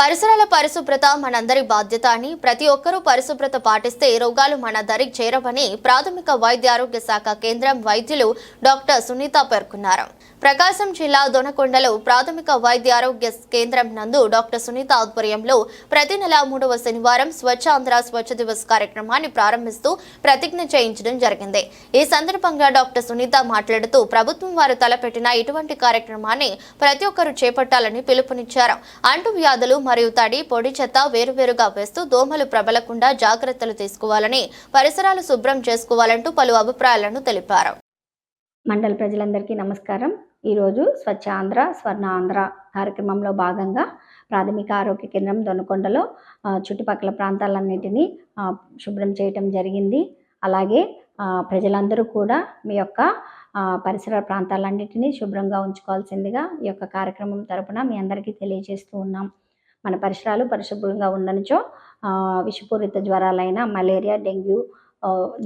పరిసరాల పరిశుభ్రత మనందరి బాధ్యత అని, ప్రతి ఒక్కరూ పరిశుభ్రత పాటిస్తే రోగాలు మన దరికి చేరవని ప్రాథమిక వైద్య ఆరోగ్య శాఖ కేంద్రం వైద్యులు డాక్టర్ సునీత పేర్కొన్నారు. ప్రకాశం జిల్లా దొనకొండలో ప్రాథమిక వైద్య ఆరోగ్య కేంద్రం నందు డాక్టర్ సునీత ఆధ్వర్యంలో ప్రతి నెల 3వ శనివారం స్వచ్ఛ ఆంధ్ర స్వచ్ఛ దివస్ కార్యక్రమాన్ని ప్రారంభిస్తూ ప్రతిజ్ఞ చేయించడం జరిగింది. ఈ సందర్భంగా డాక్టర్ సునీత మాట్లాడుతూ ప్రభుత్వం వారు తలపెట్టిన ఇటువంటి కార్యక్రమాన్ని ప్రతి ఒక్కరూ చేపట్టాలని పిలుపునిచ్చారు. అంటువ్యాధులు మరియు తడి పొడి చెత్త వేరువేరుగా వేస్తూ దోమలు ప్రబలకుండా జాగ్రత్తలు తీసుకోవాలని, పరిసరాలు శుభ్రం చేసుకోవాలంటూ పలు అభిప్రాయాలను తెలిపారు. మండల ప్రజలందరికీ నమస్కారం. ఈరోజు స్వచ్ఛ ఆంధ్ర స్వర్ణ ఆంధ్ర కార్యక్రమంలో భాగంగా ప్రాథమిక ఆరోగ్య కేంద్రం దొనకొండలో చుట్టుపక్కల ప్రాంతాలన్నిటినీ శుభ్రం చేయటం జరిగింది. అలాగే ప్రజలందరూ కూడా మీ యొక్క పరిసర ప్రాంతాలన్నిటినీ శుభ్రంగా ఉంచుకోవాల్సిందిగా ఈ యొక్క కార్యక్రమం తరపున మీ అందరికీ తెలియజేస్తూ ఉన్నాం. మన పరిసరాలు పరిశుభ్రంగా ఉండనిచో విషపూరిత జ్వరాలైన మలేరియా, డెంగ్యూ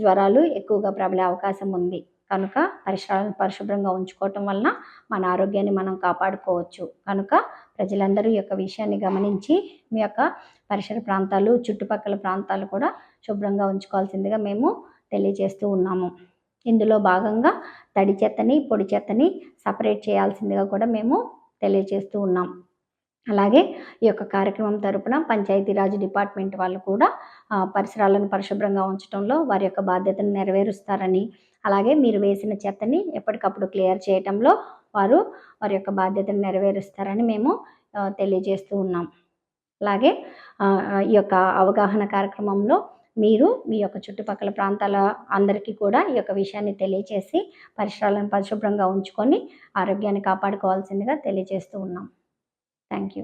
జ్వరాలు ఎక్కువగా ప్రబలే అవకాశం ఉంది. కనుక పరిసరాలను పరిశుభ్రంగా ఉంచుకోవటం వలన మన ఆరోగ్యాన్ని మనం కాపాడుకోవచ్చు. కనుక ప్రజలందరూ ఈ యొక్క విషయాన్ని గమనించి మీ యొక్క పరిసర ప్రాంతాలు, చుట్టుపక్కల ప్రాంతాలు కూడా శుభ్రంగా ఉంచుకోవాల్సిందిగా మేము తెలియజేస్తూ ఉన్నాము. ఇందులో భాగంగా తడి చెత్తని, పొడి చెత్తని సపరేట్ చేయాల్సిందిగా కూడా మేము తెలియజేస్తూ ఉన్నాం. అలాగే ఈ యొక్క కార్యక్రమం తరపున పంచాయతీరాజ్ డిపార్ట్మెంట్ వాళ్ళు కూడా పరిసరాలను పరిశుభ్రంగా ఉంచడంలో వారి యొక్క బాధ్యతను నెరవేరుస్తారని, అలాగే మీరు వేసిన చెత్తని ఎప్పటికప్పుడు క్లియర్ చేయటంలో వారి యొక్క బాధ్యతను నెరవేరుస్తారని మేము తెలియజేస్తూ ఉన్నాం. అలాగే ఈ యొక్క అవగాహన కార్యక్రమంలో మీరు మీ యొక్క చుట్టుపక్కల ప్రాంతాల అందరికీ కూడా ఈ యొక్క విషయాన్ని తెలియజేసి పరిసరాలను పరిశుభ్రంగా ఉంచుకొని ఆరోగ్యాన్ని కాపాడుకోవాల్సిందిగా తెలియజేస్తూ ఉన్నాం. Thank you.